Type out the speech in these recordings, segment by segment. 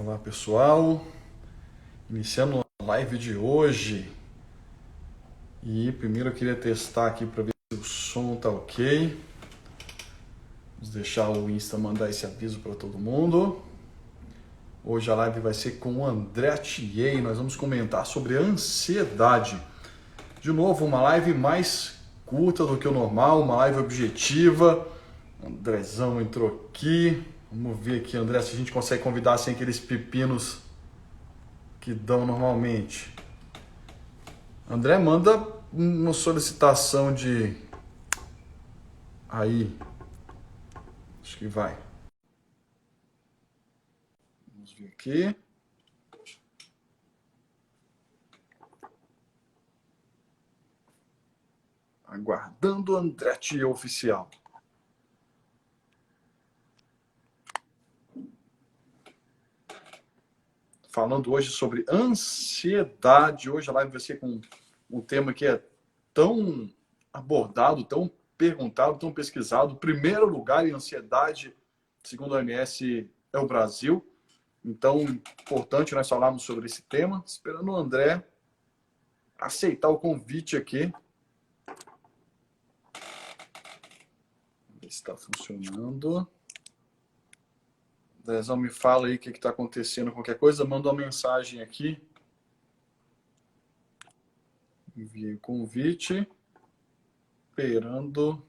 Olá pessoal, iniciando a live de hoje. E primeiro eu queria testar aqui para ver se o som tá ok. Vamos deixar o Insta mandar esse aviso para todo mundo. Hoje a live vai ser com o André Thier e nós vamos comentar sobre ansiedade. De novo, uma live mais curta do que o normal, uma live objetiva. O Andrezão entrou aqui. Vamos ver aqui, André, se a gente consegue convidar sem aqueles pepinos que dão normalmente. André, manda uma solicitação de... Aí. Acho que vai. Vamos ver aqui. Aguardando o André Thier oficial. Falando hoje sobre ansiedade. Hoje a live vai ser com um tema que é tão abordado, tão perguntado, tão pesquisado. Primeiro lugar em ansiedade, segundo a OMS, é o Brasil. Então, importante nós falarmos sobre esse tema. Esperando o André aceitar o convite aqui. Vamos ver se está funcionando. Andrezão, me fala aí o que está acontecendo. Qualquer coisa, manda uma mensagem aqui. Envie o convite. Esperando.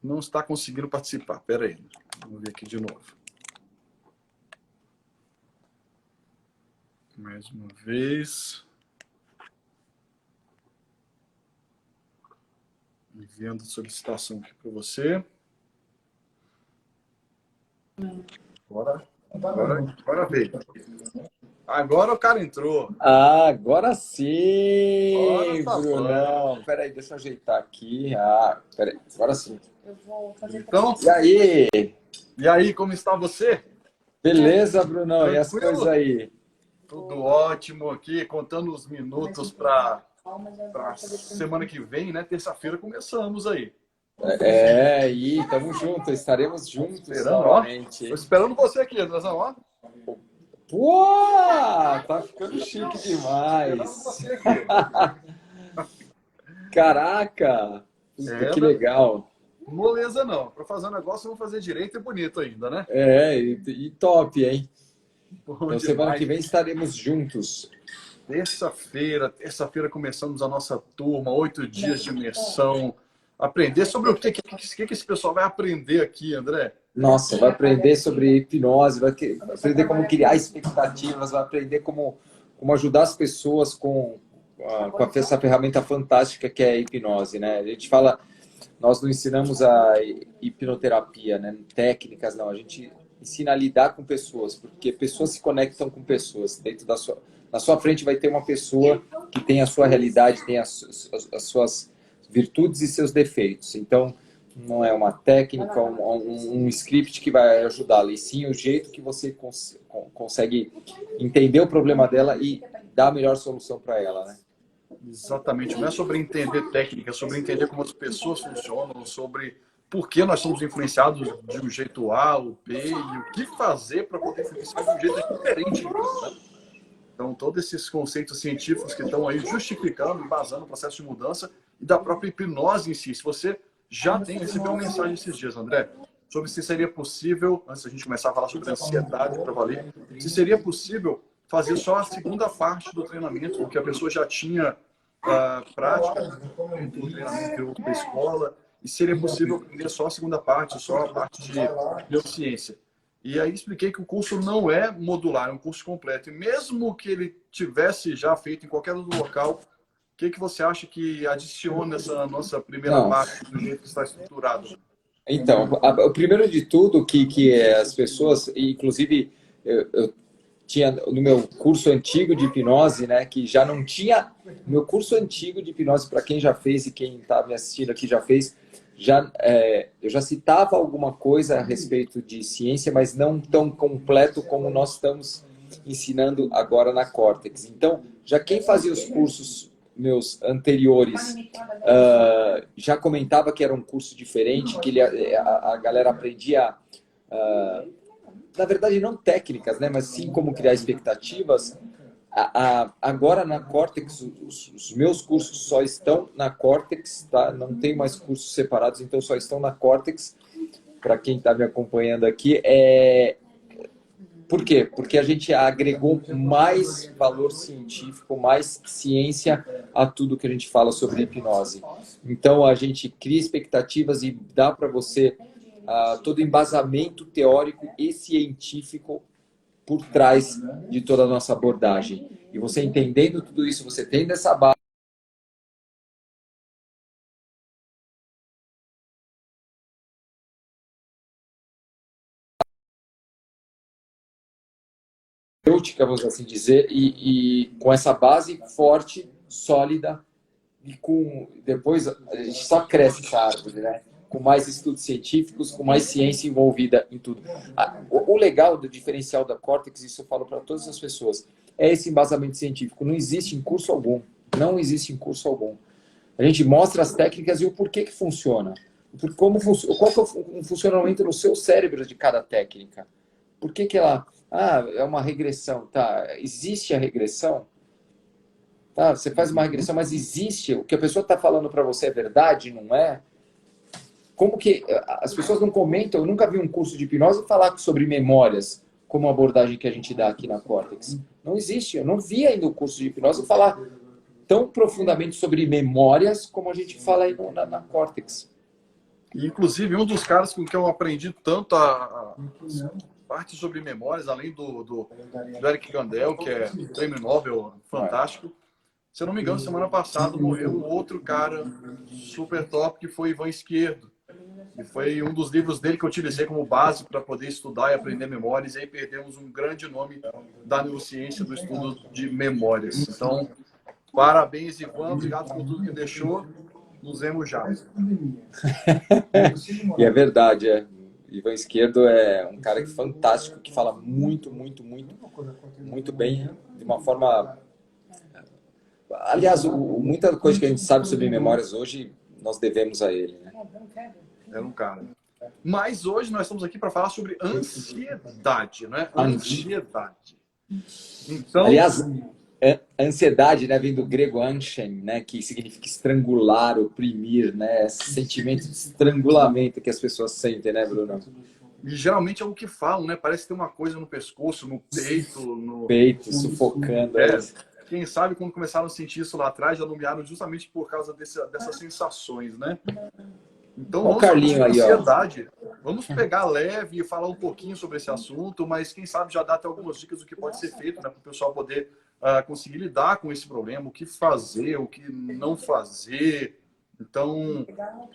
Não está conseguindo participar. Espera aí. Vamos ver aqui de novo. Mais uma vez. Enviando solicitação aqui para você. Agora veio. Agora o cara entrou. Ah, agora sim, Agora tá Brunão. bom. Peraí, deixa eu ajeitar aqui. Ah, peraí, agora sim. Eu vou fazer Então, E aí, como está você? beleza, Brunão? E as Tranquilo? coisas aí? Tudo ótimo aqui, contando os minutos para semana que vem, né? Terça-feira começamos aí. E tamo junto, estaremos juntos Esperando, novamente. Tô esperando você aqui, Andrezão, ó. Pô, tá ficando chique demais. Esperando você aqui. Caraca, puta, que legal. Moleza não. Para fazer um negócio, vamos fazer direito e bonito ainda, né? E top, hein? Bom Então, semana demais. que vem estaremos juntos. Terça-feira começamos a nossa turma, 8 dias de imersão. Aprender sobre o que esse pessoal vai aprender aqui, André? Nossa, vai aprender sobre hipnose, vai aprender como criar expectativas, vai aprender como ajudar as pessoas com essa ferramenta fantástica que é a hipnose, né? A gente fala, nós não ensinamos a hipnoterapia, né? Técnicas, não. A gente ensina a lidar com pessoas, porque pessoas se conectam com pessoas. Na sua frente vai ter uma pessoa que tem a sua realidade, tem as suas virtudes e seus defeitos. Então, não é uma técnica, um script que vai ajudá-la, e sim o jeito que você consegue entender o problema dela e dar a melhor solução para ela, né? Exatamente. Não é sobre entender técnica, é sobre entender como as pessoas funcionam, sobre por que nós somos influenciados de um jeito A ou B e o que fazer para poder influenciar de um jeito diferente. Né? Então, todos esses conceitos científicos que estão aí justificando, embasando o processo de mudança e da própria hipnose em si. Se você já recebeu uma mensagem esses dias, André, sobre se seria possível, antes da gente começar a falar sobre ansiedade para valer, se seria possível fazer só a segunda parte do treinamento, porque a pessoa já tinha prática do treinamento que eu da escola, e seria possível aprender só a segunda parte, só a parte de neurociência. E aí expliquei que o curso não é modular, é um curso completo. E mesmo que ele tivesse já feito em qualquer outro local, o que você acha que adiciona essa nossa primeira parte do jeito que está estruturado? Então, o primeiro de tudo que as pessoas, inclusive eu tinha no meu curso antigo de hipnose, né, que já não tinha, meu curso antigo de hipnose, para quem já fez e quem está me assistindo aqui já fez, eu já citava alguma coisa a respeito de ciência, mas não tão completo como nós estamos ensinando agora na Cortex. Então, já quem fazia os cursos meus anteriores já comentava que era um curso diferente, que a galera aprendia, na verdade, não técnicas, né, mas sim como criar expectativas. Agora na Cortex, os meus cursos só estão na Cortex, tá? Não tem mais cursos separados, então só estão na Cortex. Para quem está me acompanhando aqui, por quê? Porque a gente agregou mais valor científico, mais ciência a tudo que a gente fala sobre hipnose. Então, a gente cria expectativas e dá para você todo o embasamento teórico e científico por trás de toda a nossa abordagem. E você entendendo tudo isso, você tendo essa base, vamos assim dizer, e com essa base forte, sólida, e depois a gente só cresce essa árvore, né? Com mais estudos científicos, com mais ciência envolvida em tudo. O legal do diferencial da Cortex, isso eu falo para todas as pessoas, é esse embasamento científico. Não existe em curso algum. Não existe em curso algum. A gente mostra as técnicas e o porquê que funciona. Qual que é o funcionamento no seu cérebro de cada técnica. Por que ela... é uma regressão, tá? Existe a regressão? Tá, você faz uma regressão, mas existe? O que a pessoa está falando para você é verdade, não é? Como que as pessoas não comentam? Eu nunca vi um curso de hipnose falar sobre memórias, como a abordagem que a gente dá aqui na Cortex. Não existe. Eu não vi ainda o curso de hipnose falar tão profundamente sobre memórias como a gente fala aí na Cortex. Inclusive, um dos caras com quem eu aprendi tanto a parte sobre memórias, além do Eric Kandel, que é prêmio Nobel fantástico. Se eu não me engano, semana passada morreu um outro cara super top, que foi Ivan Esquerdo. E foi um dos livros dele que eu utilizei como base para poder estudar e aprender memórias. E aí perdemos um grande nome da neurociência, do estudo de memórias. Então, parabéns, Ivan. Obrigado por tudo que deixou. Nos vemos já. E é verdade, Ivan Esquerdo é um cara fantástico, que fala muito bem, de uma forma... Aliás, muita coisa que a gente sabe sobre memórias hoje, nós devemos a ele, né? É um cara. Mas hoje nós estamos aqui para falar sobre ansiedade, né? Ansiedade. Então... Aliás, ansiedade, né, vem do grego anshen, né, que significa estrangular, oprimir, né? Esse sentimento de estrangulamento que as pessoas sentem, né, Bruno? E geralmente é o que falam, né? Parece ter uma coisa no pescoço, no peito, peito, sufocando. Quem sabe quando começaram a sentir isso lá atrás, já nomearam justamente por causa dessas sensações, né? Então, vamos Carlinho aí, ansiedade. Vamos pegar leve e falar um pouquinho sobre esse assunto, mas quem sabe já dá até algumas dicas do que pode ser feito, né, para o pessoal poder conseguir lidar com esse problema, o que fazer, o que não fazer. Então,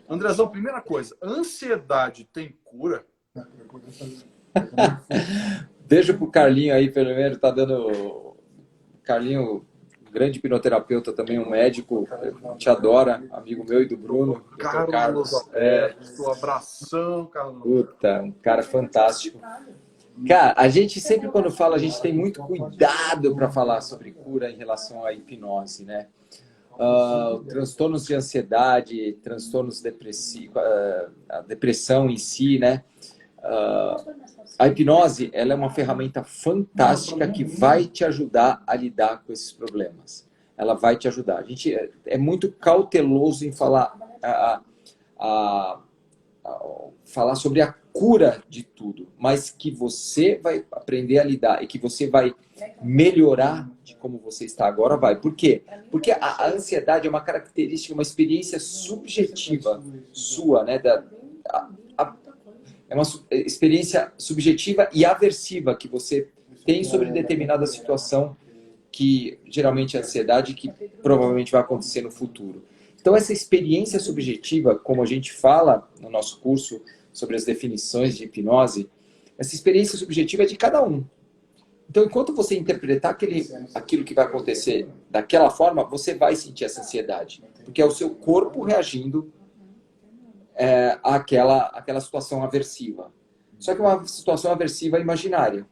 Andrezão, primeira coisa, ansiedade tem cura? Beijo pro Carlinho aí, pelo menos tá dando... Carlinho, grande hipnoterapeuta, também um médico, te adora, amigo meu e do Bruno. Carlos, sua abração, Carlos. Puta, um cara fantástico. Cara, a gente sempre quando fala, a gente tem muito cuidado para falar sobre cura em relação à hipnose, né? Transtornos de ansiedade, transtornos depressivos, a depressão em si, né? A hipnose, ela é uma ferramenta fantástica que vai te ajudar a lidar com esses problemas. Ela vai te ajudar. A gente é muito cauteloso em falar, falar sobre a cura de tudo, mas que você vai aprender a lidar e que você vai melhorar de como você está agora, vai. Por quê? Porque a ansiedade é uma característica, uma experiência subjetiva sua, né? É uma experiência subjetiva e aversiva que você tem sobre determinada situação, que geralmente é ansiedade, que provavelmente vai acontecer no futuro. Então, essa experiência subjetiva, como a gente fala no nosso curso sobre as definições de hipnose, essa experiência subjetiva é de cada um. Então, enquanto você interpretar aquilo que vai acontecer daquela forma, você vai sentir essa ansiedade, porque é o seu corpo reagindo àquela situação aversiva. Só que é uma situação aversiva imaginária,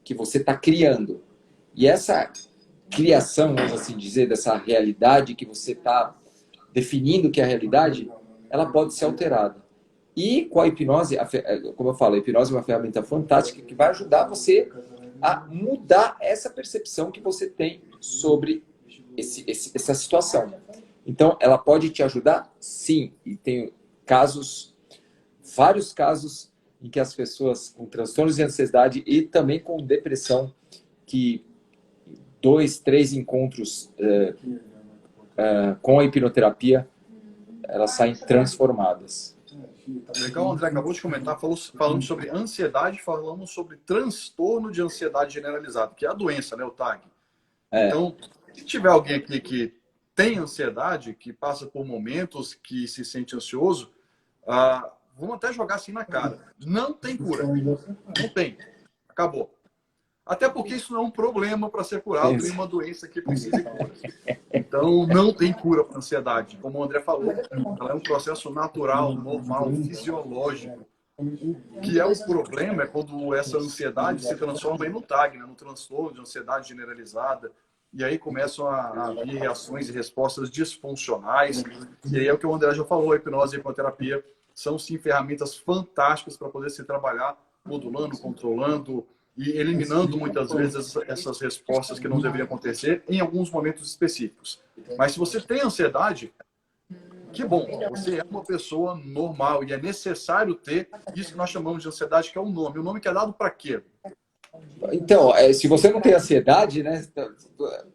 que você está criando. E essa criação, vamos assim dizer, dessa realidade que você está definindo que é a realidade, ela pode ser alterada. E com a hipnose, como eu falo, a hipnose é uma ferramenta fantástica que vai ajudar você a mudar essa percepção que você tem sobre essa situação. Então, ela pode te ajudar? Sim. E tem casos, vários casos, em que as pessoas com transtornos de ansiedade e também com depressão, que 2, 3 encontros com a hipnoterapia, elas saem transformadas. Legal, André acabou de comentar, falando sobre ansiedade, falamos sobre transtorno de ansiedade generalizada, que é a doença, né, o TAG. Então, se tiver alguém aqui que tem ansiedade, que passa por momentos que se sente ansioso, vamos até jogar assim na cara. Não tem cura. Não tem. Acabou. Até porque isso não é um problema para ser curado, nem uma doença que precisa de cura. Então, não tem cura para a ansiedade. Como o André falou, ela é um processo natural, normal, fisiológico. O que é o problema é quando essa ansiedade se transforma em no TAG, né? No transtorno de ansiedade generalizada. E aí começam a vir reações e respostas disfuncionais. E aí é o que o André já falou, a hipnose e a hipnoterapia são, sim, ferramentas fantásticas para poder se trabalhar, modulando, controlando e eliminando muitas vezes essas respostas que não deveriam acontecer em alguns momentos específicos. Mas se você tem ansiedade, que bom, você é uma pessoa normal e é necessário ter isso que nós chamamos de ansiedade, que é o nome. O nome que é dado para quê? Então, se você não tem ansiedade, né,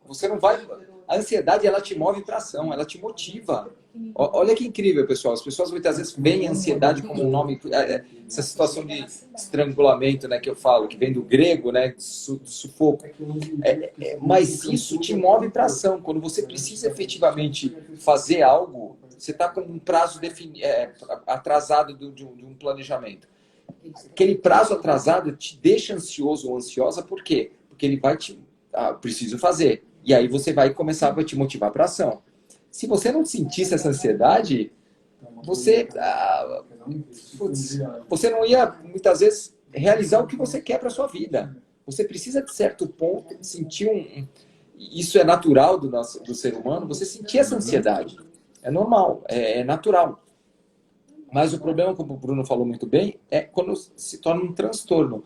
você não vai... A ansiedade, ela te move para ação, ela te motiva. Olha que incrível, pessoal. As pessoas muitas vezes veem a ansiedade como um nome... Essa situação de estrangulamento, né, que eu falo, que vem do grego, né, do sufoco. Mas isso te move para ação. Quando você precisa efetivamente fazer algo, você está com um prazo atrasado de um planejamento. Aquele prazo atrasado te deixa ansioso ou ansiosa, por quê? Porque ele vai te... preciso fazer. E aí você vai começar a te motivar para ação. Se você não sentisse essa ansiedade, você não ia, muitas vezes, realizar o que você quer para a sua vida. Você precisa, de certo ponto, sentir Isso é natural do ser humano, você sentir essa ansiedade. É normal, é natural. Mas o problema, como o Bruno falou muito bem, é quando se torna um transtorno.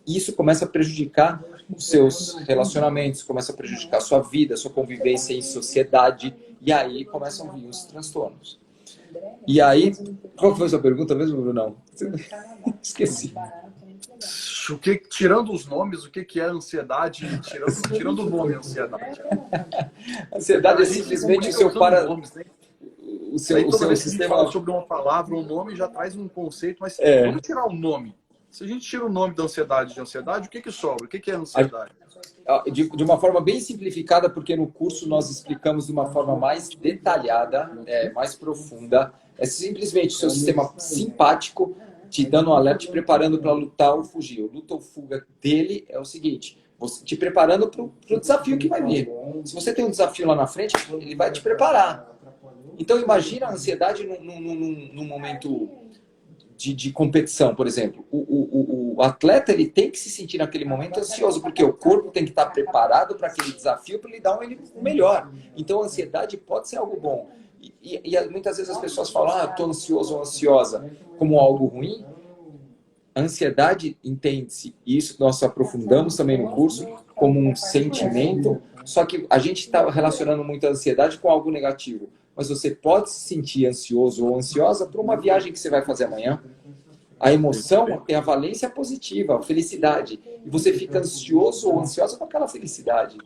Isso começa a prejudicar os seus relacionamentos, começa a prejudicar a sua vida, a sua convivência em sociedade, e aí começam a vir os transtornos. E aí, qual foi a sua pergunta mesmo, Bruno? Esqueci. Tirando os nomes, o que é ansiedade? Tirando o nome, ansiedade. Ansiedade é simplesmente o seu para... Nomes, né? O seu sistema... fala sobre uma palavra, um nome já traz um conceito, mas vamos tirar o nome. Se a gente tira o nome da ansiedade de ansiedade, o que sobra? O que é ansiedade? De uma forma bem simplificada, porque no curso nós explicamos de uma forma mais detalhada, mais profunda. É simplesmente o seu sistema simpático te dando um alerta, te preparando para lutar ou fugir. O luta ou fuga dele é o seguinte, você te preparando para o desafio que vai vir. Se você tem um desafio lá na frente, ele vai te preparar. Então imagina a ansiedade num momento de competição, por exemplo. O atleta ele tem que se sentir naquele momento ansioso, porque o corpo tem que estar preparado para aquele desafio para ele dar o melhor. Então a ansiedade pode ser algo bom. E muitas vezes as pessoas falam, estou ansioso ou ansiosa, como algo ruim. A ansiedade entende-se, e isso nós aprofundamos também no curso, como um sentimento, só que a gente está relacionando muito a ansiedade com algo negativo. Mas você pode se sentir ansioso ou ansiosa por uma viagem que você vai fazer amanhã. A emoção tem a valência positiva, a felicidade. E você fica ansioso ou ansiosa com aquela felicidade.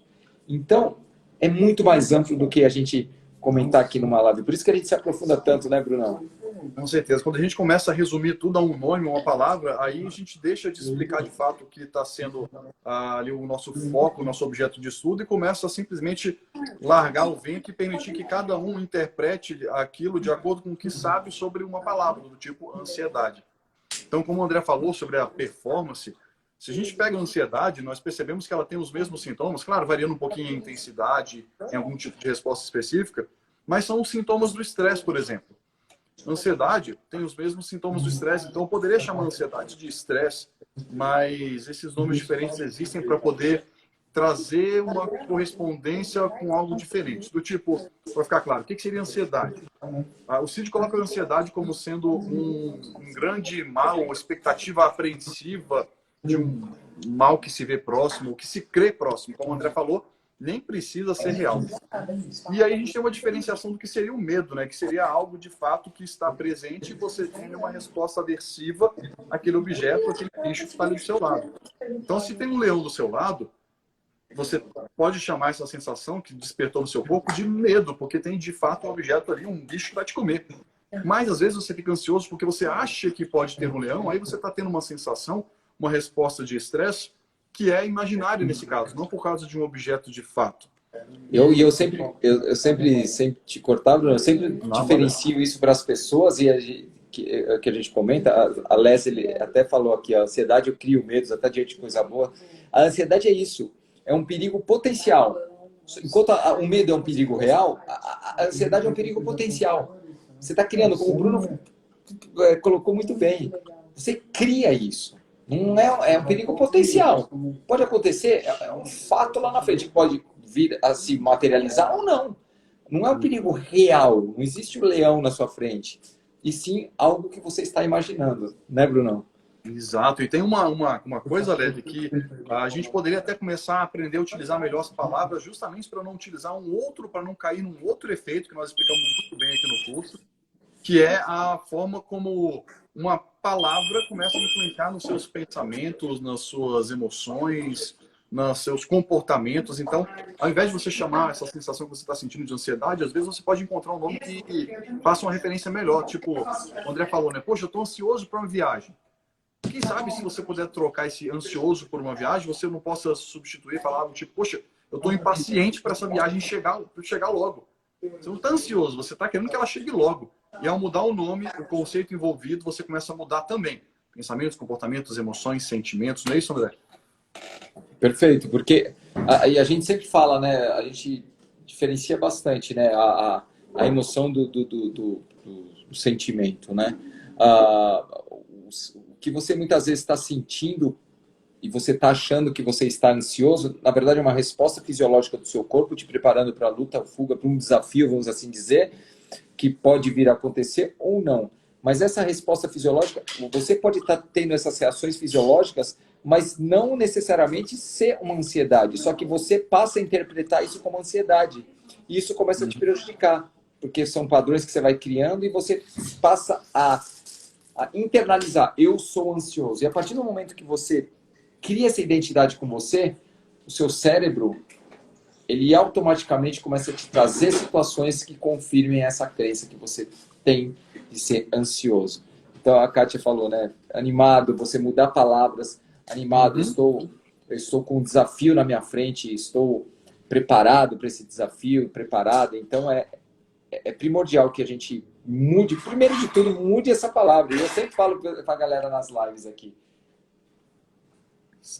Então, é muito mais amplo do que a gente comentar aqui numa live. Por isso que a gente se aprofunda tanto, né, Brunão? Com certeza. Quando a gente começa a resumir tudo a um nome, uma palavra, aí a gente deixa de explicar de fato o que está sendo ali o nosso foco, o nosso objeto de estudo e começa a simplesmente largar o vento e permitir que cada um interprete aquilo de acordo com o que sabe sobre uma palavra, do tipo ansiedade. Então, como o André falou sobre a performance, se a gente pega a ansiedade, nós percebemos que ela tem os mesmos sintomas, claro, variando um pouquinho a intensidade, em algum tipo de resposta específica, mas são os sintomas do estresse, por exemplo. A ansiedade tem os mesmos sintomas do estresse, então eu poderia chamar a ansiedade de estresse, mas esses nomes diferentes existem para poder trazer uma correspondência com algo diferente. Do tipo, para ficar claro, o que seria ansiedade? O Cid coloca a ansiedade como sendo um grande mal, uma expectativa apreensiva de um mal que se vê próximo, que se crê próximo. Como o André falou, nem precisa ser real. E aí a gente tem uma diferenciação do que seria o medo, né? Que seria algo de fato que está presente e você tem uma resposta aversiva àquele objeto, àquele bicho que está ali do seu lado. Então, se tem um leão do seu lado, você pode chamar essa sensação que despertou no seu corpo de medo, porque tem de fato um objeto ali, um bicho que vai te comer. Mas às vezes você fica ansioso porque você acha que pode ter um leão, aí você está tendo uma sensação, uma resposta de estresse que é imaginária nesse caso, não por causa de um objeto de fato. Eu sempre te cortava, Bruno, eu sempre diferencio isso para as pessoas e que a gente comenta, a Leslie até falou aqui, a ansiedade eu crio medos, até diante de coisa boa. A ansiedade é isso, é um perigo potencial. Enquanto o medo é um perigo real, a ansiedade é um perigo potencial. Você está criando, como o Bruno colocou muito bem, você cria isso. Não é um perigo potencial. Pode acontecer, é um fato lá na frente, pode vir a se materializar ou não. Não é um perigo real, não existe um leão na sua frente. E sim algo que você está imaginando, né, Brunão? Exato, e tem uma coisa, Leve, que a gente poderia até começar a aprender a utilizar melhor as palavras, justamente para não utilizar um outro, para não cair num outro efeito que nós explicamos muito bem aqui no curso, que é a forma como uma palavra começa a influenciar nos seus pensamentos, nas suas emoções, nos seus comportamentos. Então, ao invés de você chamar essa sensação que você está sentindo de ansiedade, às vezes você pode encontrar um nome que faça uma referência melhor. Tipo, o André falou, né? Poxa, eu estou ansioso para uma viagem. Quem sabe se você puder trocar esse ansioso por uma viagem, você não possa substituir, falar tipo, poxa, eu estou impaciente para essa viagem chegar logo. Você não está ansioso, você está querendo que ela chegue logo. E ao mudar o nome, o conceito envolvido, você começa a mudar também. Pensamentos, comportamentos, emoções, sentimentos, não é isso, André? Perfeito, porque a gente sempre fala, né? A gente diferencia bastante, né? A emoção do sentimento, né? O que você muitas vezes está sentindo e você está achando que você está ansioso, na verdade é uma resposta fisiológica do seu corpo te preparando para a luta, fuga, para um desafio, vamos assim dizer, que pode vir a acontecer ou não. Mas essa resposta fisiológica, você pode estar tendo essas reações fisiológicas, mas não necessariamente ser uma ansiedade, só que você passa a interpretar isso como ansiedade. E isso começa a te prejudicar, porque são padrões que você vai criando e você passa a internalizar. Eu sou ansioso. E a partir do momento que você cria essa identidade com você, o seu cérebro, ele automaticamente começa a te trazer situações que confirmem essa crença que você tem de ser ansioso. Então a Kátia falou, né? Animado, você mudar palavras. Animado, eu estou com um desafio na minha frente, estou preparado para esse desafio, preparado. Então é primordial que a gente mude, primeiro de tudo, mude essa palavra. E eu sempre falo para a galera nas lives aqui.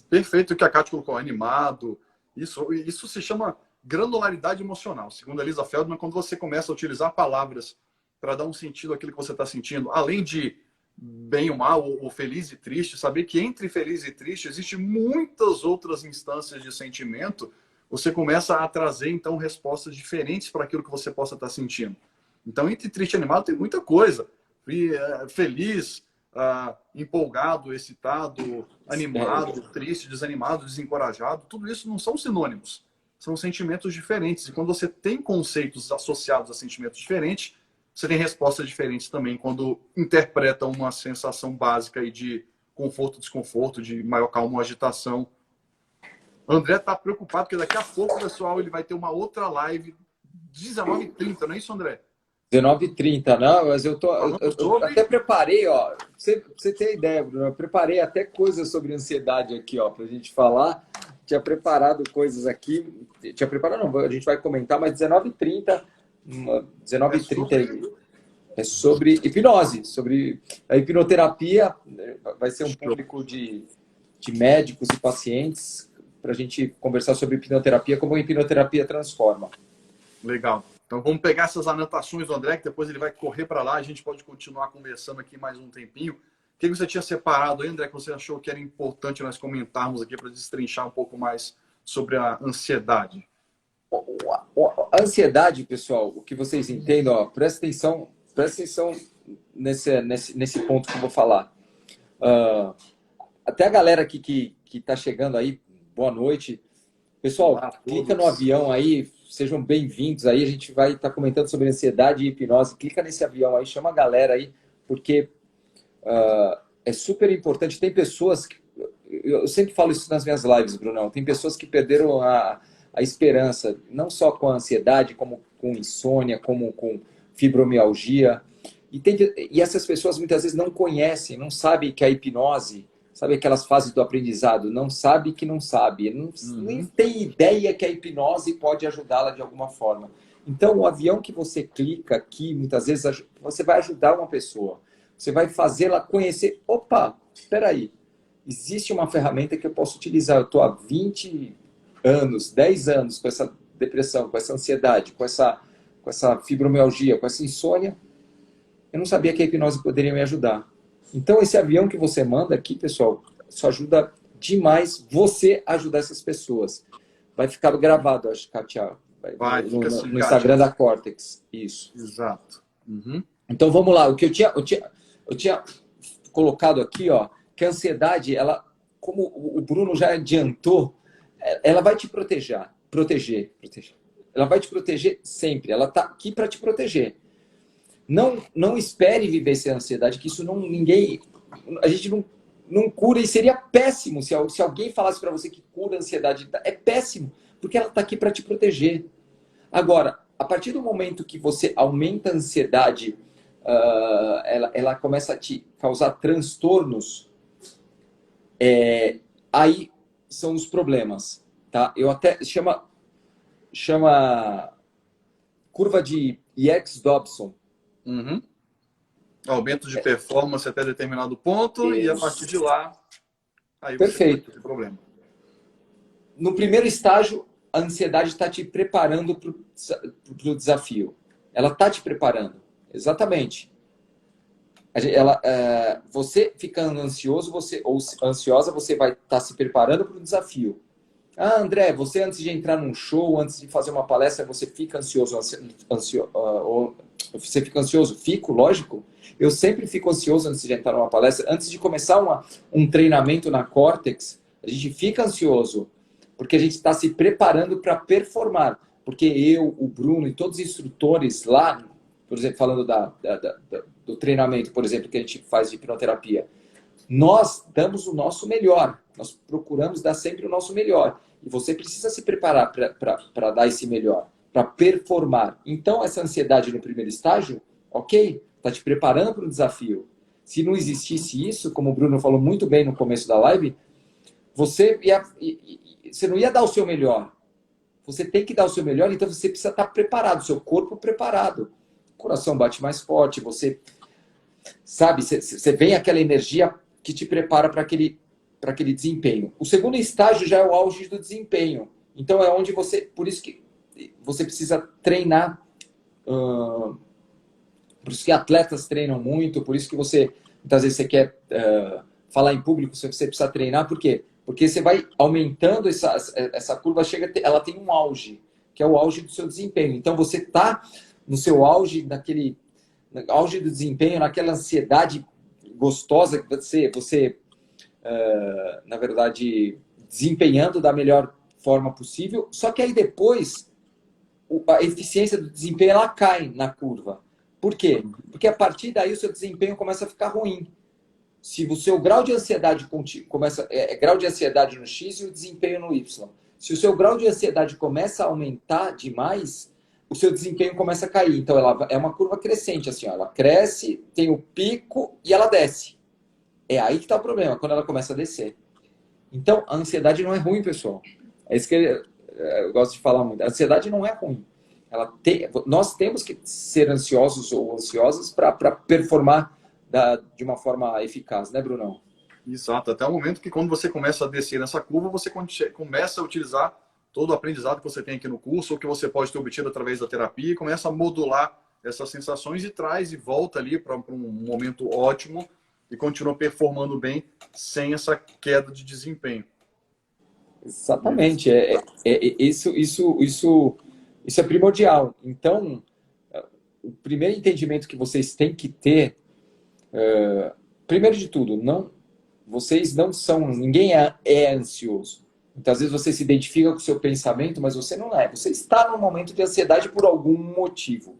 Perfeito o que a Kátia colocou, animado. Isso se chama granularidade emocional. Segundo a Lisa Feldman, quando você começa a utilizar palavras para dar um sentido àquilo que você está sentindo, além de bem ou mal, ou feliz e triste, saber que entre feliz e triste existem muitas outras instâncias de sentimento, você começa a trazer, então, respostas diferentes para aquilo que você possa estar sentindo. Então, entre triste e animado tem muita coisa. Feliz, empolgado, excitado, animado, triste, desanimado, desencorajado, tudo isso não são sinônimos. São sentimentos diferentes. E quando você tem conceitos associados a sentimentos diferentes, você tem respostas diferentes também quando interpreta uma sensação básica aí de conforto, desconforto, de maior calma ou agitação. O André está preocupado porque daqui a pouco, pessoal, ele vai ter uma outra live 19h30, não é isso, André? 19h30, não, mas eu até preparei, ó, pra você ter ideia, Bruno, eu preparei até coisas sobre ansiedade aqui, ó, pra gente falar, tinha preparado coisas aqui, tinha preparado não, a gente vai comentar, mas 19h30 é sobre hipnose, sobre a hipnoterapia, vai ser um público de médicos e pacientes, pra gente conversar sobre hipnoterapia, como a hipnoterapia transforma. Legal. Então vamos pegar essas anotações do André, que depois ele vai correr para lá, a gente pode continuar conversando aqui mais um tempinho. O que você tinha separado aí, André, que você achou que era importante nós comentarmos aqui para destrinchar um pouco mais sobre a ansiedade? A ansiedade, pessoal, o que vocês entendem, ó, presta atenção nesse ponto que eu vou falar. Até a galera aqui que está chegando aí, boa noite. Pessoal, Olá, clica no avião aí, sejam bem-vindos aí. A gente vai estar comentando sobre ansiedade e hipnose. Clica nesse avião aí, chama a galera aí, porque é super importante. Tem pessoas que. Eu sempre falo isso nas minhas lives, Brunão. Tem pessoas que perderam a esperança, não só com a ansiedade, como com insônia, como com fibromialgia. E essas pessoas muitas vezes não conhecem, não sabem que a hipnose, sabe aquelas fases do aprendizado, não sabe que não sabe, nem tem ideia que a hipnose pode ajudá-la de alguma forma. Então, o avião que você clica aqui, muitas vezes, você vai ajudar uma pessoa. Você vai fazê-la conhecer, opa, espera aí, existe uma ferramenta que eu posso utilizar. Eu estou há 20 anos, 10 anos com essa depressão, com essa ansiedade, com essa fibromialgia, com essa insônia. Eu não sabia que a hipnose poderia me ajudar. Então, esse avião que você manda aqui, pessoal, isso ajuda demais você ajudar essas pessoas. Vai ficar gravado, acho, Kátia, no Instagram da Cortex. Isso. Exato. Então, vamos lá. O que eu tinha colocado aqui, ó, que a ansiedade, ela, como o Bruno já adiantou, ela vai te proteger. Ela vai te proteger sempre. Ela está aqui para te proteger. Não espere viver sem ansiedade, que isso a gente não cura, e seria péssimo se alguém falasse para você que cura a ansiedade. É péssimo, porque ela está aqui para te proteger. Agora, a partir do momento que você aumenta a ansiedade, ela começa a te causar transtornos, aí são os problemas, tá? Eu até chama curva de Yerkes-Dodson. Aumento de performance até determinado ponto. Isso. E a partir de lá, aí perfeito. Você tem problema. No primeiro estágio, a ansiedade está te preparando para o desafio. Ela está te preparando, exatamente. Você ficando ansioso ou ansiosa, você vai estar se preparando para o desafio. Ah, André, você antes de entrar num show, antes de fazer uma palestra, você fica ansioso? Você fica ansioso? Fico, lógico. Eu sempre fico ansioso antes de entrar numa palestra. Antes de começar um treinamento na Cortex, a gente fica ansioso, porque a gente está se preparando para performar. Porque eu, o Bruno e todos os instrutores lá, por exemplo, falando do treinamento, por exemplo, que a gente faz de hipnoterapia, nós damos o nosso melhor. Nós procuramos dar sempre o nosso melhor. E você precisa se preparar para dar esse melhor, para performar. Então, essa ansiedade no primeiro estágio, ok, está te preparando para o desafio. Se não existisse isso, como o Bruno falou muito bem no começo da live, você não ia dar o seu melhor. Você tem que dar o seu melhor, então você precisa estar preparado, seu corpo preparado. O coração bate mais forte, você sabe, você vem aquela energia que te prepara para aquele desempenho. O segundo estágio já é o auge do desempenho. Então é onde por isso que você precisa treinar, por isso que atletas treinam muito, por isso que muitas vezes você quer falar em público, você precisa treinar, por quê? Porque você vai aumentando essa curva, ela tem um auge, que é o auge do seu desempenho. Então você está no seu auge, no auge do desempenho, naquela ansiedade gostosa que você na verdade, desempenhando da melhor forma possível, só que aí depois a eficiência do desempenho ela cai na curva. Por quê? Porque a partir daí o seu desempenho começa a ficar ruim. Se o seu grau de ansiedade começa grau de ansiedade no X e o desempenho no Y. Se o seu grau de ansiedade começa a aumentar demais, o seu desempenho começa a cair. Então ela é uma curva crescente, assim, ó, ela cresce, tem o pico e ela desce. É aí que está o problema, quando ela começa a descer. Então, a ansiedade não é ruim, pessoal. É isso que eu gosto de falar muito. A ansiedade não é ruim. Nós temos que ser ansiosos ou ansiosas para performar de uma forma eficaz, né, Brunão? Exato. Até o momento que quando você começa a descer nessa curva, você começa a utilizar todo o aprendizado que você tem aqui no curso, ou que você pode ter obtido através da terapia, e começa a modular essas sensações e traz e volta ali para um momento ótimo e continua performando bem sem essa queda de desempenho. Exatamente. Isso é primordial. Então, o primeiro entendimento que vocês têm que ter, primeiro de tudo, vocês não são, ninguém é ansioso. Muitas vezes você se identifica com o seu pensamento, mas você não é. Você está num momento de ansiedade por algum motivo.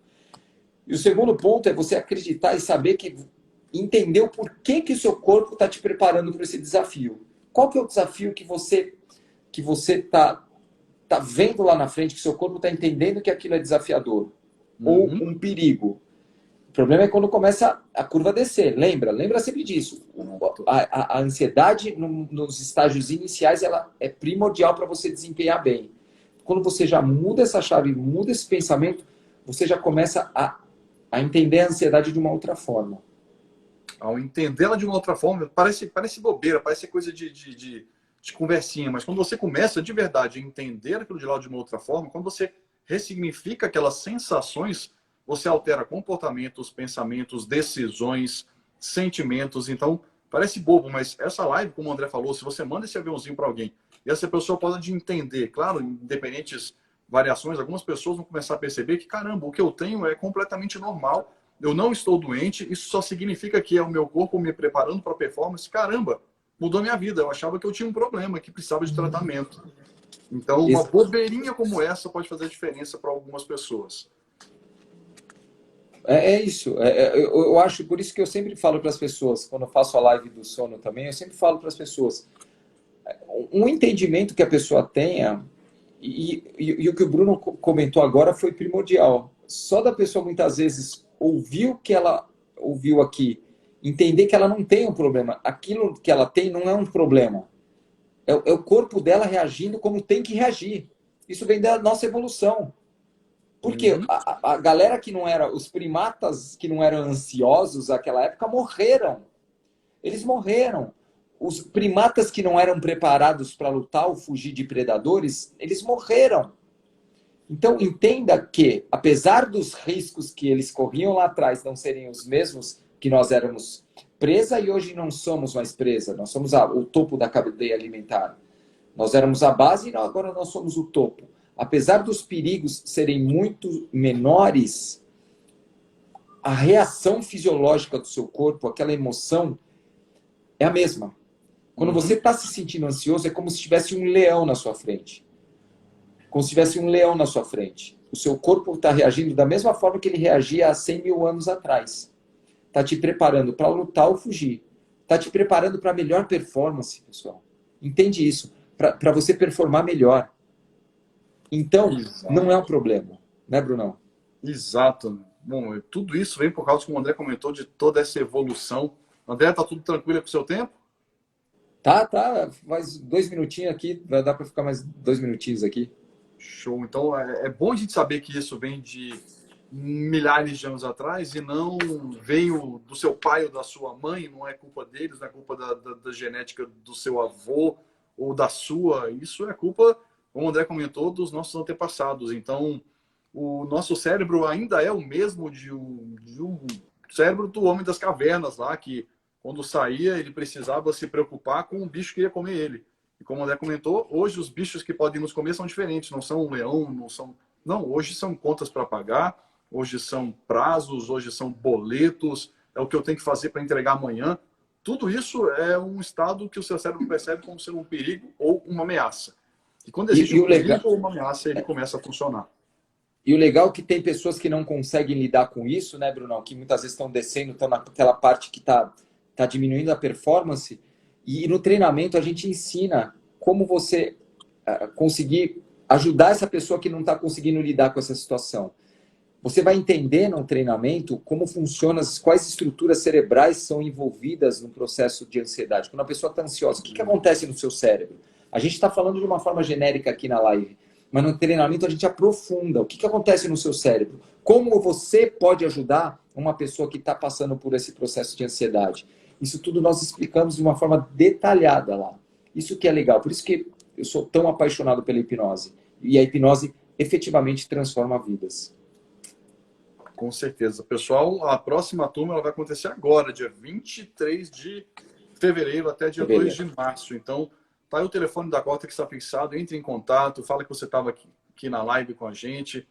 E o segundo ponto é você acreditar e saber entender o porquê que o seu corpo está te preparando para esse desafio. Qual que é o desafio que você tá vendo lá na frente, que seu corpo está entendendo que aquilo é desafiador? Ou um perigo? O problema é quando começa a curva a descer. Lembra sempre disso. A ansiedade nos estágios iniciais ela é primordial para você desempenhar bem. Quando você já muda essa chave, muda esse pensamento, você já começa a entender a ansiedade de uma outra forma. Ao entendê-la de uma outra forma, parece bobeira, parece coisa de conversinha, mas quando você começa de verdade a entender aquilo de lá de uma outra forma, quando você ressignifica aquelas sensações, você altera comportamentos, pensamentos, decisões, sentimentos. Então, parece bobo, mas essa live, como o André falou, se você manda esse aviãozinho para alguém e essa pessoa pode entender, claro, independentes variações, algumas pessoas vão começar a perceber que, caramba, o que eu tenho é completamente normal, eu não estou doente, isso só significa que é o meu corpo me preparando para a performance. Caramba, mudou minha vida, eu achava que eu tinha um problema, que precisava de tratamento. Então, uma bobeirinha como essa pode fazer diferença para algumas pessoas. É isso. Eu acho, por isso que eu sempre falo para as pessoas, quando eu faço a live do sono também, eu sempre falo para as pessoas, um entendimento que a pessoa tenha, e o que o Bruno comentou agora foi primordial. Só da pessoa muitas vezes ouvir o que ela ouviu aqui, entender que ela não tem um problema, aquilo que ela tem não é um problema. É o corpo dela reagindo como tem que reagir. Isso vem da nossa evolução. Porque a galera que não era, os primatas que não eram ansiosos naquela época morreram. Eles morreram. Os primatas que não eram preparados para lutar ou fugir de predadores, eles morreram. Então entenda que, apesar dos riscos que eles corriam lá atrás não serem os mesmos que nós éramos presa, e hoje não somos mais presa, nós somos o topo da cadeia alimentar. Nós éramos a base e agora nós somos o topo. Apesar dos perigos serem muito menores, a reação fisiológica do seu corpo, aquela emoção, é a mesma. Quando você está se sentindo ansioso, é como se tivesse um leão na sua frente. Como se tivesse um leão na sua frente. O seu corpo está reagindo da mesma forma que ele reagia há 100 mil anos atrás. Está te preparando para lutar ou fugir. Está te preparando para a melhor performance, pessoal. Entende isso? Para você performar melhor. Então, exato, não é um problema, né, Brunão? Exato. Bom, tudo isso vem por causa, como o André comentou, de toda essa evolução. André, tá tudo tranquilo com o seu tempo? Tá. Mais 2 minutinhos aqui. Vai dar para ficar mais 2 minutinhos aqui. Show. Então, é bom a gente saber que isso vem de milhares de anos atrás e não veio do seu pai ou da sua mãe, não é culpa deles, não é culpa da genética do seu avô ou da sua. Isso é culpa, como o André comentou, dos nossos antepassados. Então, o nosso cérebro ainda é o mesmo de um cérebro do homem das cavernas lá, que quando saía ele precisava se preocupar com o bicho que ia comer ele. E como o André comentou, hoje os bichos que podem nos comer são diferentes, não são um leão, não são... Não, hoje são contas para pagar, hoje são prazos, hoje são boletos, é o que eu tenho que fazer para entregar amanhã. Tudo isso é um estado que o seu cérebro percebe como sendo um perigo ou uma ameaça. E quando existe um perigo ou uma ameaça, ele começa a funcionar. E o legal é que tem pessoas que não conseguem lidar com isso, né, Brunão? Que muitas vezes estão descendo, estão naquela parte que está diminuindo a performance. E no treinamento a gente ensina como você conseguir ajudar essa pessoa que não está conseguindo lidar com essa situação. Você vai entender no treinamento como funciona, quais estruturas cerebrais são envolvidas no processo de ansiedade. Quando a pessoa está ansiosa, o que acontece no seu cérebro? A gente está falando de uma forma genérica aqui na live, mas no treinamento a gente aprofunda. O que acontece no seu cérebro? Como você pode ajudar uma pessoa que está passando por esse processo de ansiedade? Isso tudo nós explicamos de uma forma detalhada lá. Isso que é legal. Por isso que eu sou tão apaixonado pela hipnose. E a hipnose efetivamente transforma vidas. Com certeza. Pessoal, a próxima turma ela vai acontecer agora, dia 23 de fevereiro até dia 2 de março. Então, Tá aí o telefone da Cortex está fixado, entre em contato, fala que você estava aqui na live com a gente.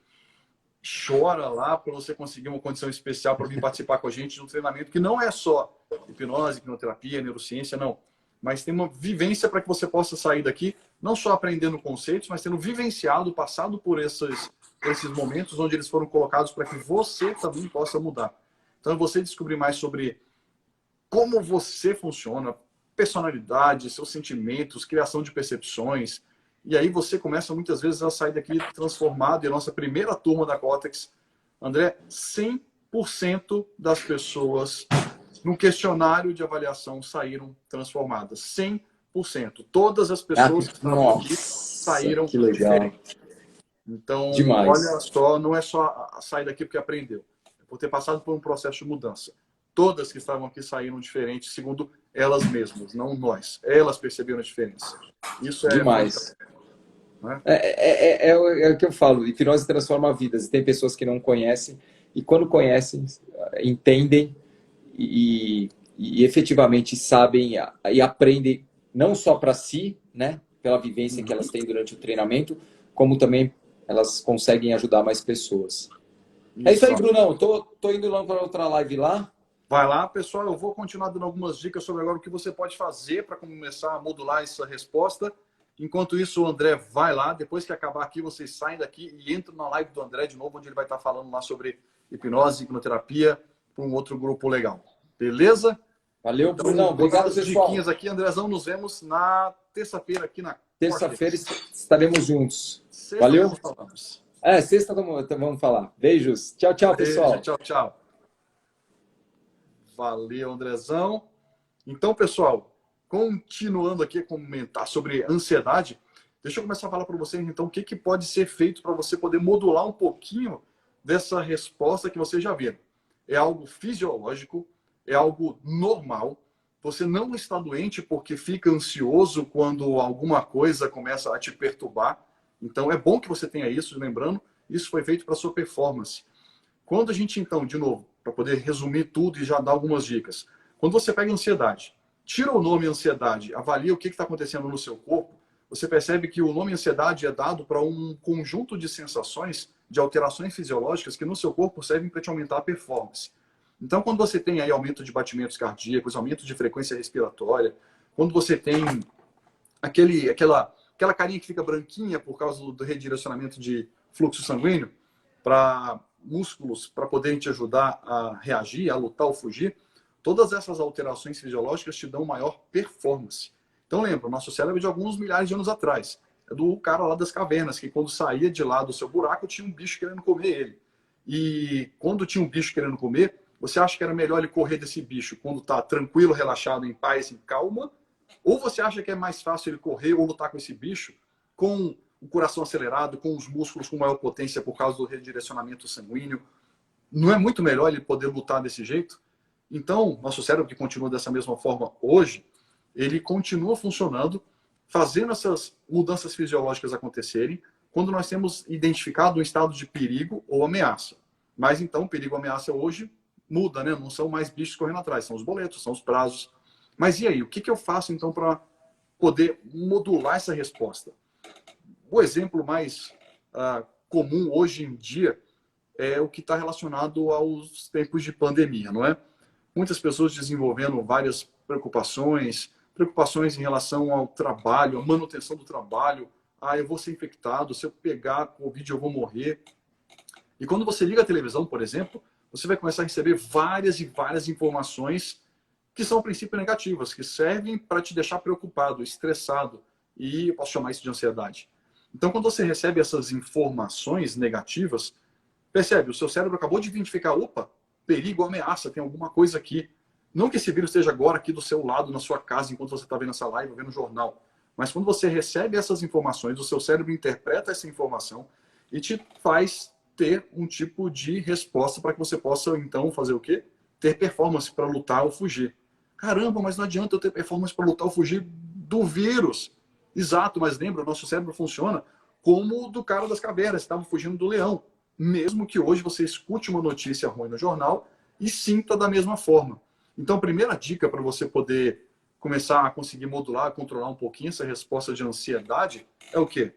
Chora lá para você conseguir uma condição especial para vir participar com a gente de um treinamento que não é só hipnose, hipnoterapia, neurociência, não. Mas tem uma vivência para que você possa sair daqui, não só aprendendo conceitos, mas tendo vivenciado, passado por esses momentos onde eles foram colocados para que você também possa mudar. Então, você descobrir mais sobre como você funciona, personalidade, seus sentimentos, criação de percepções. E aí você começa muitas vezes a sair daqui transformado. E a nossa primeira turma da Cortex, André, 100% das pessoas no questionário de avaliação saíram transformadas. 100%. Todas as pessoas que estavam aqui saíram que legal. diferentes. Então, Demais. olha só, não é só sair daqui porque aprendeu. É por ter passado por um processo de mudança. Todas que estavam aqui saíram diferentes, segundo elas mesmas, não nós. Elas perceberam a diferença. Isso é demais. Né? É o que eu falo, hipnose transforma vidas. Tem pessoas que não conhecem, e quando conhecem, entendem e efetivamente sabem e aprendem, não só para si, né, pela vivência que elas têm durante o treinamento, como também elas conseguem ajudar mais pessoas. É isso aí, Brunão. Tô indo lá para outra live lá. Vai lá, pessoal. Eu vou continuar dando algumas dicas sobre agora o que você pode fazer para começar a modular essa resposta. Enquanto isso, o André vai lá. Depois que acabar aqui, vocês saem daqui e entram na live do André de novo, onde ele vai estar falando lá sobre hipnose, hipnoterapia, para um outro grupo legal. Beleza? Valeu, então, Brunão. Obrigado, pessoal. Diquinhas aqui, Andrezão. Nos vemos na terça-feira aqui na terça-feira estaremos juntos. Sexta valeu? Sexta vamos falar. Beijos. Tchau, tchau, pessoal. Beijo, tchau, tchau. Valeu, Andrezão. Então, pessoal, continuando aqui a comentar sobre ansiedade, deixa eu começar a falar para vocês, então, o que pode ser feito para você poder modular um pouquinho dessa resposta que vocês já viram. É algo fisiológico, é algo normal. Você não está doente porque fica ansioso quando alguma coisa começa a te perturbar. Então, é bom que você tenha isso, lembrando, isso foi feito para a sua performance. Quando a gente, então, de novo, para poder resumir tudo e já dar algumas dicas. Quando você pega ansiedade, tira o nome ansiedade, avalia o que está acontecendo no seu corpo, você percebe que o nome ansiedade é dado para um conjunto de sensações, de alterações fisiológicas que no seu corpo servem para te aumentar a performance. Então, quando você tem aí aumento de batimentos cardíacos, aumento de frequência respiratória, quando você tem aquela carinha que fica branquinha por causa do redirecionamento de fluxo sanguíneo para músculos, para poderem te ajudar a reagir, a lutar ou fugir, todas essas alterações fisiológicas te dão maior performance. Então lembra, o nosso cérebro é de alguns milhares de anos atrás. É do cara lá das cavernas, que quando saía de lá do seu buraco, tinha um bicho querendo comer ele. E quando tinha um bicho querendo comer, você acha que era melhor ele correr desse bicho quando está tranquilo, relaxado, em paz, em calma? Ou você acha que é mais fácil ele correr ou lutar com esse bicho com o coração acelerado, com os músculos com maior potência por causa do redirecionamento sanguíneo? Não é muito melhor ele poder lutar desse jeito? Então, nosso cérebro, que continua dessa mesma forma hoje, ele continua funcionando, fazendo essas mudanças fisiológicas acontecerem quando nós temos identificado um estado de perigo ou ameaça. Mas então, perigo ou ameaça hoje muda, né? Não são mais bichos correndo atrás, são os boletos, são os prazos. Mas e aí? O que eu faço então para poder modular essa resposta? O exemplo mais comum hoje em dia é o que está relacionado aos tempos de pandemia, não é? Muitas pessoas desenvolvendo várias preocupações em relação ao trabalho, a manutenção do trabalho. Eu vou ser infectado, se eu pegar Covid eu vou morrer. E quando você liga a televisão, por exemplo, você vai começar a receber várias e várias informações que são, a princípio, negativas, que servem para te deixar preocupado, estressado, e eu posso chamar isso de ansiedade. Então, quando você recebe essas informações negativas, percebe, o seu cérebro acabou de identificar, opa, perigo, ameaça, tem alguma coisa aqui. Não que esse vírus esteja agora aqui do seu lado, na sua casa, enquanto você está vendo essa live, vendo o jornal. Mas quando você recebe essas informações, o seu cérebro interpreta essa informação e te faz ter um tipo de resposta para que você possa, então, fazer o quê? Ter performance para lutar ou fugir. Caramba, mas não adianta eu ter performance para lutar ou fugir do vírus. Exato, mas lembra, o nosso cérebro funciona como o do cara das cavernas, estava fugindo do leão. Mesmo que hoje você escute uma notícia ruim no jornal e sinta da mesma forma. Então, a primeira dica para você poder começar a conseguir modular, controlar um pouquinho essa resposta de ansiedade, é o quê?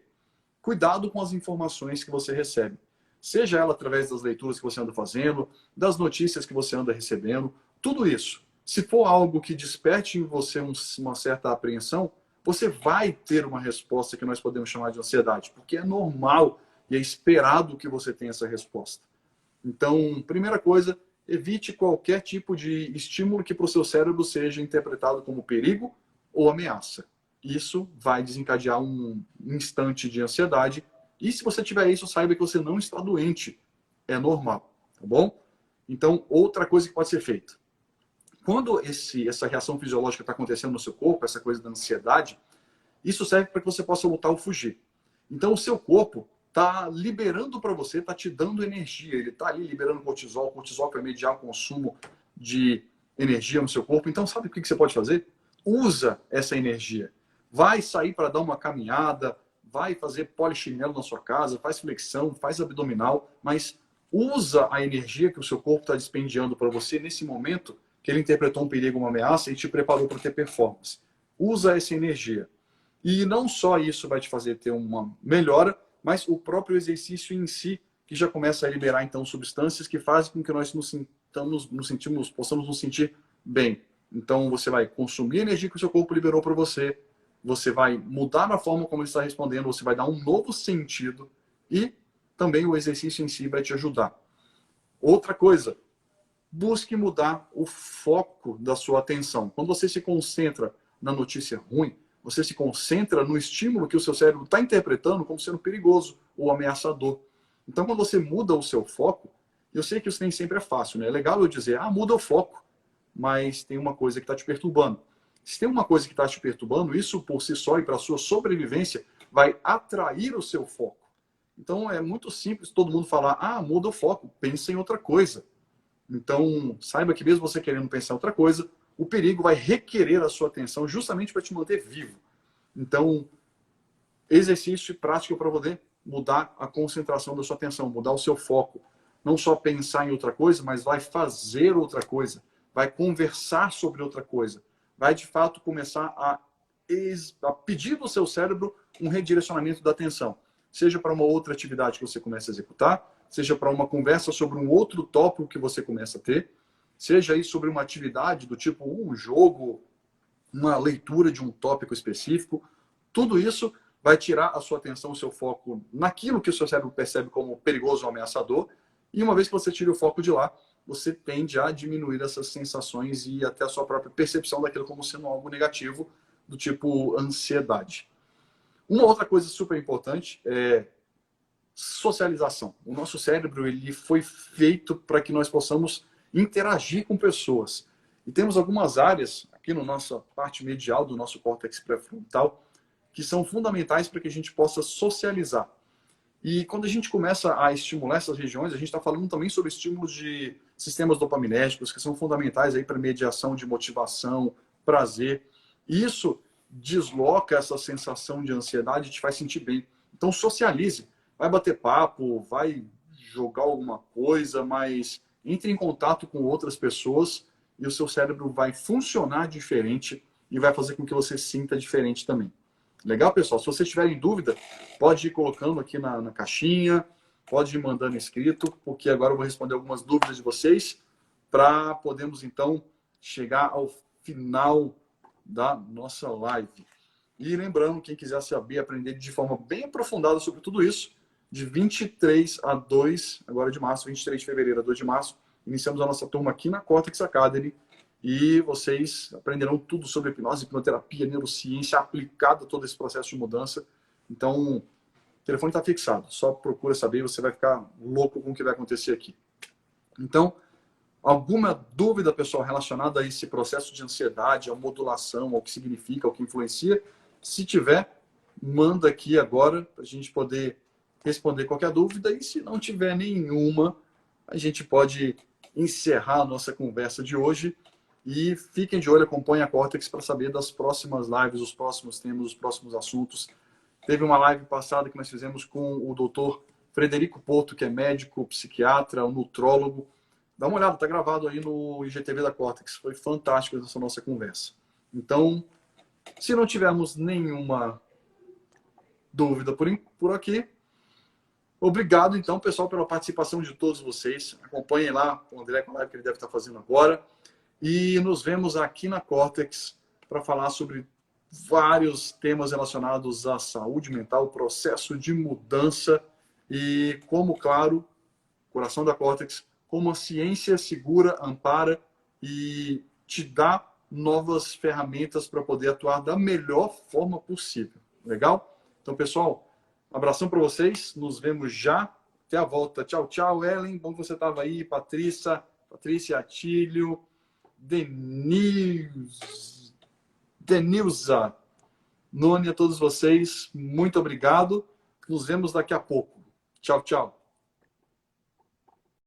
Cuidado com as informações que você recebe. Seja ela através das leituras que você anda fazendo, das notícias que você anda recebendo, tudo isso. Se for algo que desperte em você uma certa apreensão, você vai ter uma resposta que nós podemos chamar de ansiedade, porque é normal e é esperado que você tenha essa resposta. Então, primeira coisa, evite qualquer tipo de estímulo que para o seu cérebro seja interpretado como perigo ou ameaça. Isso vai desencadear um instante de ansiedade. E se você tiver isso, saiba que você não está doente. É normal, tá bom? Então, outra coisa que pode ser feita. Quando essa reação fisiológica está acontecendo no seu corpo, essa coisa da ansiedade, isso serve para que você possa lutar ou fugir. Então, o seu corpo está liberando para você, está te dando energia. Ele está ali liberando cortisol. O cortisol vai mediar o consumo de energia no seu corpo. Então, sabe o que você pode fazer? Usa essa energia. Vai sair para dar uma caminhada, vai fazer polichinelo na sua casa, faz flexão, faz abdominal, mas usa a energia que o seu corpo está dispendiando para você nesse momento que ele interpretou um perigo, uma ameaça e te preparou para ter performance. Usa essa energia. E não só isso vai te fazer ter uma melhora, mas o próprio exercício em si, que já começa a liberar, então, substâncias que fazem com que nós possamos nos sentir bem. Então, você vai consumir a energia que o seu corpo liberou para você, você vai mudar a forma como ele está respondendo, você vai dar um novo sentido e também o exercício em si vai te ajudar. Outra coisa, busque mudar o foco da sua atenção. Quando você se concentra na notícia ruim, você se concentra no estímulo que o seu cérebro está interpretando como sendo perigoso ou ameaçador. Então, quando você muda o seu foco, eu sei que isso nem sempre é fácil, né? É legal eu dizer, muda o foco, mas tem uma coisa que está te perturbando. Se tem uma coisa que está te perturbando, isso por si só e para a sua sobrevivência vai atrair o seu foco. Então, é muito simples todo mundo falar, muda o foco, pensa em outra coisa. Então, saiba que mesmo você querendo pensar em outra coisa, o perigo vai requerer a sua atenção justamente para te manter vivo. Então, exercício e prática para poder mudar a concentração da sua atenção, mudar o seu foco. Não só pensar em outra coisa, mas vai fazer outra coisa, vai conversar sobre outra coisa, vai de fato começar a pedir do seu cérebro um redirecionamento da atenção. Seja para uma outra atividade que você começa a executar, seja para uma conversa sobre um outro tópico que você começa a ter, seja aí sobre uma atividade do tipo um jogo, uma leitura de um tópico específico. Tudo isso vai tirar a sua atenção, o seu foco naquilo que o seu cérebro percebe como perigoso ou ameaçador. E uma vez que você tira o foco de lá, você tende a diminuir essas sensações e até a sua própria percepção daquilo como sendo algo negativo, do tipo ansiedade. Uma outra coisa super importante é socialização. O nosso cérebro ele foi feito para que nós possamos interagir com pessoas. E temos algumas áreas aqui na nossa parte medial do nosso córtex pré-frontal que são fundamentais para que a gente possa socializar. E quando a gente começa a estimular essas regiões, a gente está falando também sobre estímulos de sistemas dopaminérgicos que são fundamentais aí para mediação de motivação, prazer. E isso desloca essa sensação de ansiedade e te faz sentir bem. Então socialize. Vai bater papo, vai jogar alguma coisa, mas entre em contato com outras pessoas e o seu cérebro vai funcionar diferente e vai fazer com que você sinta diferente também. Legal, pessoal? Se vocês tiverem dúvida, pode ir colocando aqui na caixinha, pode ir mandando escrito, porque agora eu vou responder algumas dúvidas de vocês para podermos, então, chegar ao final da nossa live. E lembrando, quem quiser saber, aprender de forma bem aprofundada sobre tudo isso, de 23 a 2, agora de março, 23 de fevereiro a 2 de março, iniciamos a nossa turma aqui na Cortex Academy e vocês aprenderão tudo sobre hipnose, hipnoterapia, neurociência, aplicado a todo esse processo de mudança. Então, o telefone está fixado, só procura saber, você vai ficar louco com o que vai acontecer aqui. Então, alguma dúvida, pessoal, relacionada a esse processo de ansiedade, a modulação, ao que significa, ao que influencia? Se tiver, manda aqui agora para a gente poder responder qualquer dúvida. E se não tiver nenhuma, a gente pode encerrar a nossa conversa de hoje. E fiquem de olho, acompanhem a Cortex para saber das próximas lives, os próximos temas, os próximos assuntos. Teve uma live passada que nós fizemos com o Dr. Frederico Porto, que é médico, psiquiatra, um nutrólogo. Dá uma olhada, está gravado aí no IGTV da Cortex. Foi fantástico essa nossa conversa. Então, se não tivermos nenhuma dúvida por aqui, obrigado, então, pessoal, pela participação de todos vocês. Acompanhem lá o André com a live que ele deve estar fazendo agora. E nos vemos aqui na Cortex para falar sobre vários temas relacionados à saúde mental, processo de mudança e como, claro, coração da Cortex, como a ciência segura, ampara e te dá novas ferramentas para poder atuar da melhor forma possível. Legal? Então, pessoal, um abração para vocês. Nos vemos já. Até a volta. Tchau, tchau, Ellen. Bom que você estava aí. Patrícia, Atílio, Denilza, Noni, a todos vocês. Muito obrigado. Nos vemos daqui a pouco. Tchau, tchau.